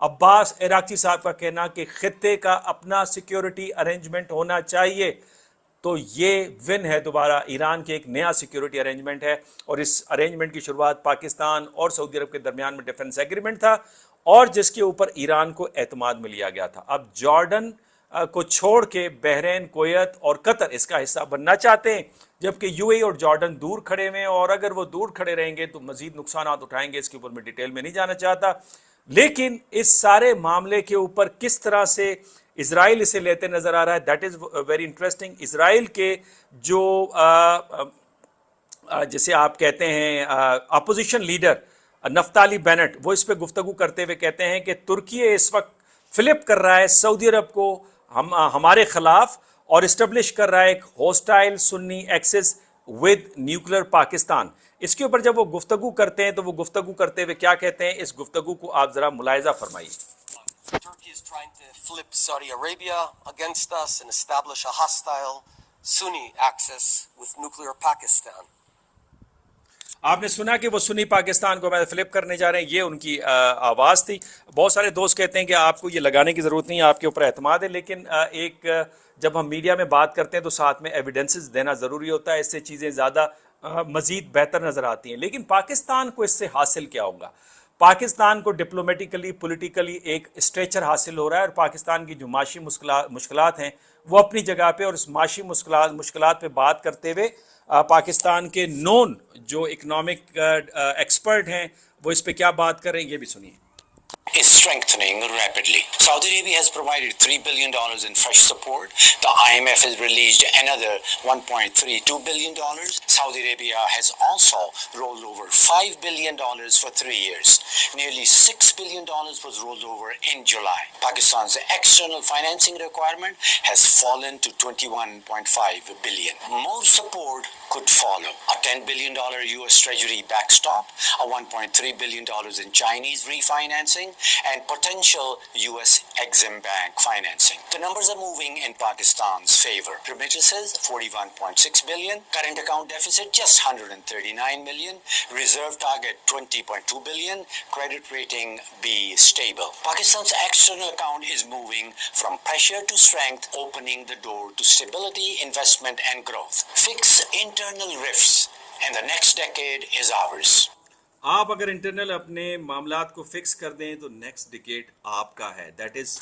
عباس عراقچی صاحب کا کہنا کہ خطے کا اپنا سیکیورٹی ارینجمنٹ ہونا چاہیے، تو یہ ون ہے دوبارہ ایران کے ایک نیا سیکیورٹی ارینجمنٹ ہے، اور اس ارینجمنٹ کی شروعات پاکستان اور سعودی عرب کے درمیان میں ڈیفنس ایگریمنٹ تھا، اور جس کے اوپر ایران کو اعتماد میں لیا گیا تھا۔ اب جارڈن کو چھوڑ کے بحرین، کویت اور قطر اس کا حصہ بننا چاہتے ہیں، جبکہ یو اے ای اور جارڈن دور کھڑے ہوئے ہیں، اور اگر وہ دور کھڑے رہیں گے تو مزید نقصانات اٹھائیں گے، اس کے اوپر میں ڈیٹیل میں نہیں جانا چاہتا۔ لیکن اس سارے معاملے کے اوپر کس طرح سے اسرائیل اسے لیتے نظر آ رہا ہے، دیٹ از ویری انٹرسٹنگ۔ اسرائیل کے جو جسے آپ کہتے ہیں اپوزیشن لیڈر نفتالی بینٹ، وہ اس پہ گفتگو کرتے ہوئے کہتے ہیں کہ ترکیے اس وقت فلپ کر رہا ہے سعودی عرب کو ہمارے خلاف، اور اسٹیبلش کر رہا ہے ایک hostile Sunni axis with nuclear Pakistan. اس کے اوپر جب وہ گفتگو کرتے ہیں تو وہ گفتگو کرتے ہوئے کیا کہتے ہیں، اس گفتگو کو آپ ذرا ملاحظہ فرمائیے۔ Turkey is trying to flip Saudi Arabia against us and establish a hostile Sunni axis with nuclear Pakistan. آپ نے سنا کہ وہ سنی پاکستان کو فلپ کرنے جا رہے ہیں، یہ ان کی آواز تھی۔ بہت سارے دوست کہتے ہیں کہ آپ کو یہ لگانے کی ضرورت نہیں ہے، آپ کے اوپر اعتماد ہے، لیکن ایک جب ہم میڈیا میں بات کرتے ہیں تو ساتھ میں ایویڈنسز دینا ضروری ہوتا ہے، اس سے چیزیں زیادہ مزید بہتر نظر آتی ہیں۔ لیکن پاکستان کو اس سے حاصل کیا ہوگا؟ پاکستان کو ڈپلومیٹیکلی پولیٹیکلی ایک اسٹریچر حاصل ہو رہا ہے، اور پاکستان کی جو معاشی مشکلات ہیں وہ اپنی جگہ پہ، اور اس معاشی مشکلات پہ بات کرتے ہوئے پاکستان کے نون جو اکنامک ایکسپرٹ ہیں وہ اس پہ کیا بات کر رہے ہیں، یہ بھی سنیے۔ is strengthening rapidly. Saudi Arabia has provided $3 billion in fresh support. The IMF has released another $1.32 billion. Saudi Arabia has also rolled over $5 billion for 3 years. Nearly $6 billion was rolled over in July. Pakistan's external financing requirement has fallen to $21.5 billion. More support could follow. A $10 billion US Treasury backstop, a $1.3 billion in Chinese refinancing, and potential US Exim Bank financing. The numbers are moving in Pakistan's favor. Remittances, 41.6 billion. Current account deficit, just 139 million. Reserve target, 20.2 billion. Credit rating, B, stable. Pakistan's external account is moving from pressure to strength, opening the door to stability, investment, and growth. Fix internal rifts, and the next decade is ours. آپ اگر internal اپنے معاملات کو fix کر دیں تو next decade آپ کا ہے۔ That is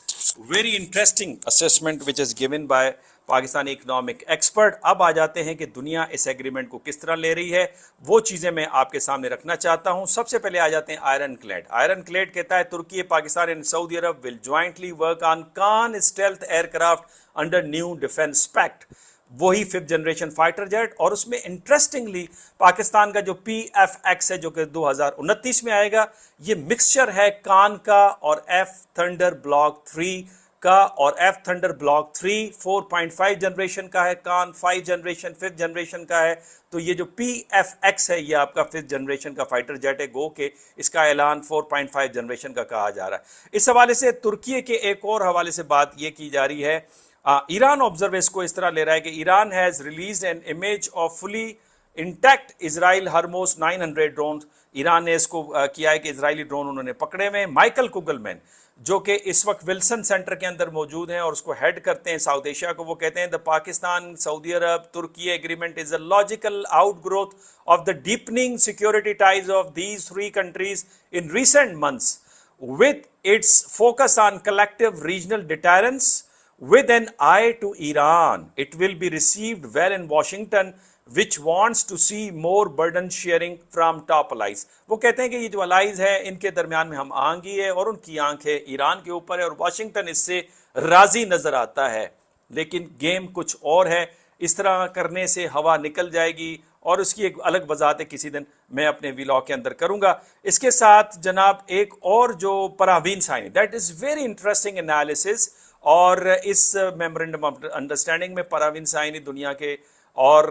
very interesting assessment which is given by Pakistani economic expert. اب آ جاتے ہیں کہ دنیا اس ایگریمنٹ کو کس طرح لے رہی ہے، وہ چیزیں میں آپ کے سامنے رکھنا چاہتا ہوں۔ سب سے پہلے آ جاتے ہیں آئرن کلیڈ۔ آئرن کلیڈ کہتا ہے Turkey, Pakistan and Saudi Arab will jointly work on Kaan stealth aircraft under new defence pact, وہی 5th جنریشن فائٹر جیٹ، اور اس میں انٹرسٹنگلی پاکستان کا جو PF-X ہے جو کہ 2029 میں آئے گا، یہ مکسچر ہے کان کا اور ایف تھنڈر بلاک 3 کا، اور ایف تھنڈر بلاک 3 4.5 جنریشن کا ہے، کان 5 جنریشن 5th جنریشن کا ہے۔ تو یہ جو PF-X ہے یہ آپ کا 5th جنریشن کا فائٹر جیٹ ہے، گو کہ اس کا اعلان 4.5 جنریشن کا کہا جا رہا ہے۔ اس حوالے سے ترکی کے ایک اور حوالے سے بات یہ کی جا رہی ہے، ایران آبزرو اس کو اس طرح لے رہا ہے کہ Iran has released an image of fully intact Israel Hermes 900 drone. Iran نے اس کو کیا ہے کہ اسرائیلی ڈرون انہوں نے پکڑے ہوئے ہیں۔ مائیکل کوگل مین جو کہ اس وقت ولسن سینٹر کے اندر موجود ہیں اور اس کو ہیڈ کرتے ہیں ساؤتھ ایشیا کو، وہ کہتے ہیں the Pakistan Saudi Arab Turkey agreement is a logical outgrowth of the deepening security ties of these 3 countries in recent months with its focus on collective regional deterrence with an eye to Iran. It will be received well in Washington, which wants to see more burden sharing from top allies. وہ کہتے ہیں کہ یہ جو allies ہے ان کے درمیان میں ہم آہنگی ہے، اور ان کی آنکھ ہے ایران کے اوپر ہے، اور واشنگٹن اس سے راضی نظر آتا ہے، لیکن گیم کچھ اور ہے۔ اس طرح کرنے سے ہوا نکل جائے گی، اور اس کی ایک الگ وضاحت کسی دن میں اپنے ویلاگ کے اندر کروں گا۔ اس کے ساتھ جناب ایک اور جو Praveen Saini, that is very interesting analysis, اور اس میمورنڈم آف انڈرسٹینڈنگ میں پراوین سائنی دنیا کے اور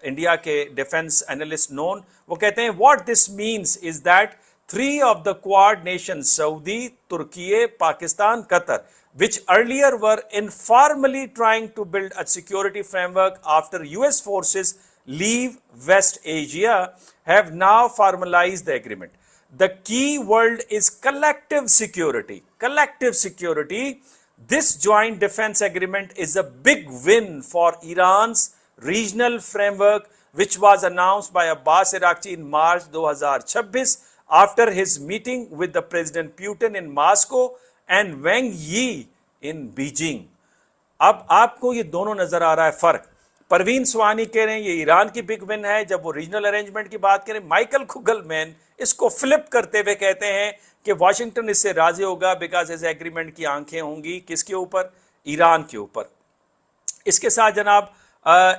انڈیا کے ڈیفنس انالسٹ نون، وہ کہتے ہیں what this means is that 3 of the Quad nations Saudi, Turkey, Pakistan, Qatar which earlier were informally trying to build a security framework after US forces leave West Asia have now formalized the agreement. The key word is collective security. Collective security. This joint defense agreement is a big win for Iran's regional framework, which was announced by Abbas Araghchi in March 2026 after his meeting with the President Putin in Moscow and Wang Yi in Beijing. اب آپ کو یہ دونوں نظر آ رہا ہے فرق. پروین سوانی کہہ رہے ہیں یہ ایران کی بگ ون ہے جب وہ ریجنل ارینجمنٹ کی بات کریں. مائیکل کوگل مین اس کو فلپ کرتے ہوئے کہتے ہیں کہ واشنگٹن اس سے راضی ہوگا بیکاز اس ایگریمنٹ کی آنکھیں ہوں گی کس کے اوپر؟ ایران کے اوپر. اس کے ساتھ جناب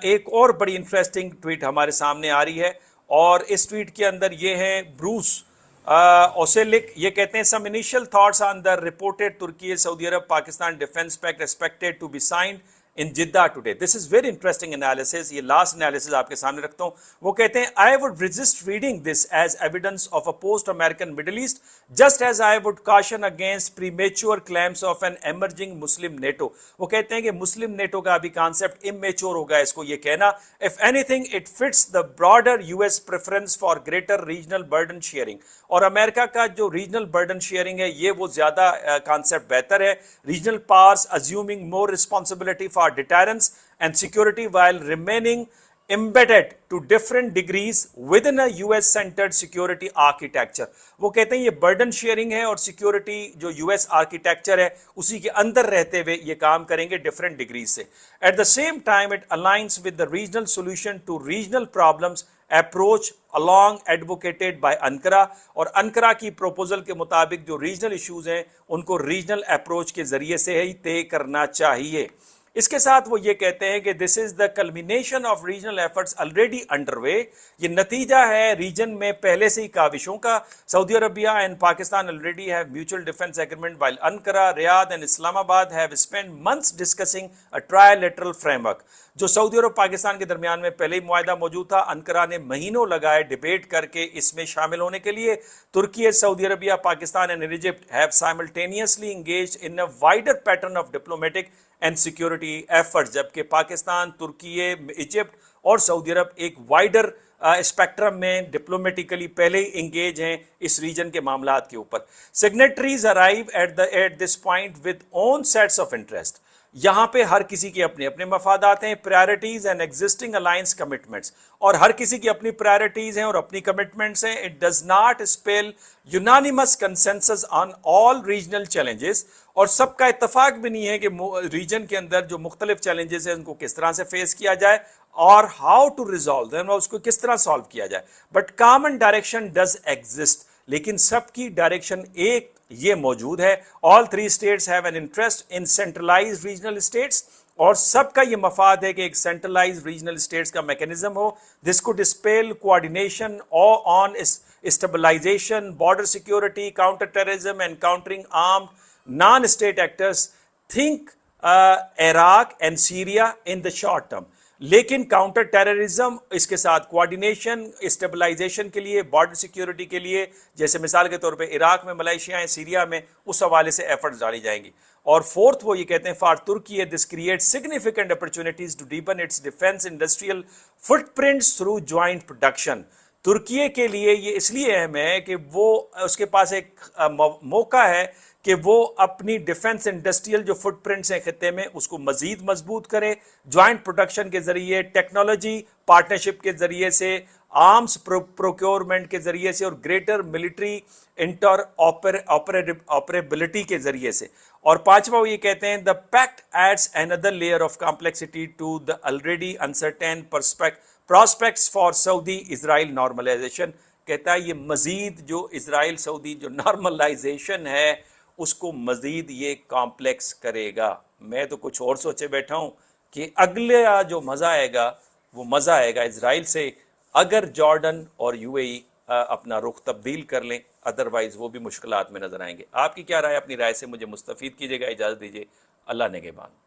ایک اور بڑی انٹرسٹنگ ٹویٹ ہمارے سامنے آ رہی ہے اور اس ٹویٹ کے اندر یہ ہے بروس اوسیلک. یہ کہتے ہیں some initial thoughts on the reported Turkey Saudi Arab Pakistan defence pact expected to be signed in Jeddah today. This is very interesting analysis. یہ last analysis آپ کے سامنے رکھتا ہوں. وہ کہتے ہیں I would resist reading this as evidence of a post-American Middle East, just as I would caution against premature claims of an emerging Muslim NATO. وہ کہتے ہیں کہ مسلم نیٹو کا ابھی کانسیپٹ immature ہوگا اس کو یہ کہنا. If anything, it fits the broader US preference for greater regional burden sharing. اور امریکہ کا جو ریجنل برڈن شیئرنگ ہے یہ وہ زیادہ کانسیپٹ بہتر ہے. Regional powers assuming more responsibility for deterrence and security while remaining embedded to different degrees within a US centered security architecture. وہ کہتے ہیں یہ برڈن شیئرنگ ہے اور سیکیورٹی جو US آرکیٹیکچر ہے اسی کے اندر رہتے ہوئے یہ کام کریں گے ڈفرینٹ ڈگریز سے. At the same time it aligns with the regional solution to regional problems approach along advocated by Ankara. اور انکرا کی پروپوزل کے مطابق جو ریجنل ایشوز ہیں ان کو ریجنل اپروچ کے ذریعے سے ہی طے کرنا چاہیے. اس کے ساتھ وہ یہ کہتے ہیں کہ this is the culmination of regional efforts already underway. یہ نتیجہ ہے ریجن میں پہلے سے ہی کاوشوں کا. Saudi Arabia and Pakistan already have mutual defense agreement while Ankara, Riyadh and Islamabad have spent months discussing a trilateral framework. جو سعودی عرب پاکستان کے درمیان میں پہلے ہی معاہدہ موجود تھا. انکرا نے مہینوں لگائے ڈیبیٹ کر کے اس میں شامل ہونے کے لیے. ترکی, سعودی Arabia, Pakistan and Egypt have simultaneously engaged in a wider pattern of diplomatic and security efforts. جبکہ پاکستان, ترکی, ایجپٹ اور سعودی عرب ایک وائڈر اسپیکٹرم میں ڈپلومیٹیکلی پہلے ہی انگیج ہیں اس ریجن کے معاملات کے اوپر. Signatories arrive at this point with own sets of interest. یہاں پہ ہر کسی کے اپنے اپنے مفادات ہیں, priorities and existing alliance commitments, اور ہر کسی کی اپنی پرائرٹیز ہیں اور اپنی کمٹمنٹس ہیں. It does not spell unanimous consensus on all regional challenges. اور سب کا اتفاق بھی نہیں ہے کہ ریجن کے اندر جو مختلف چیلنجز ہیں ان کو کس طرح سے فیس کیا جائے اور ہاؤ ٹو ریزالو دیم, اس کو کس طرح سالو کیا جائے. But common direction does exist. لیکن سب کی ڈائریکشن ایک یہ موجود ہے. All three states have an interest in centralise regional states, اور سب کا یہ مفاد ہے کہ ایک سینٹرلائز ریجنل اسٹیٹس کا میکینزم ہو. This could spell coordination on stabilisation, border security, counter terrorism and countering armed non state actors. Think Iraq and Syria in the short term. لیکن کاؤنٹر ٹیررزم, اس کے ساتھ کوآرڈینیشن, اسٹیبلائزیشن کے لیے, border security کے لیے, جیسے مثال کے طور پہ عراق میں, ملائیشیا ہیں, سیریا میں, اس حوالے سے ایفرٹس ڈالی جائیں گی. اور فورتھ وہ یہ کہتے ہیں for Turkey this create significant opportunities to deepen its defence industrial footprints through joint production. ترکی کے لیے یہ اس لیے اہم ہے کہ وہ اس کے پاس ایک موقع ہے کہ وہ اپنی ڈیفنس انڈسٹریل جو فٹ پرنٹس ہیں خطے میں اس کو مزید مضبوط کرے, جوائنٹ پروڈکشن کے ذریعے, ٹیکنالوجی پارٹنرشپ کے ذریعے سے, آرمز پروکیورمنٹ کے ذریعے سے, اور گریٹر ملٹری انٹر آپریبلٹی کے ذریعے سے. اور پانچواں وہ یہ کہتے ہیں the pact adds another layer of complexity to the already uncertain prospects for Saudi Israel normalization. کہتا ہے یہ مزید جو اسرائیل سعودی جو نارملائزیشن ہے اس کو مزید یہ کامپلیکس کرے گا. میں تو کچھ اور سوچے بیٹھا ہوں کہ اگلے جو مزہ آئے گا وہ مزہ آئے گا اسرائیل سے اگر جارڈن اور یو اے ای اپنا رخ تبدیل کر لیں, ادروائز وہ بھی مشکلات میں نظر آئیں گے. آپ کی کیا رائے؟ اپنی رائے سے مجھے مستفید کیجیے گا. اجازت دیجیے. اللہ نگہبان.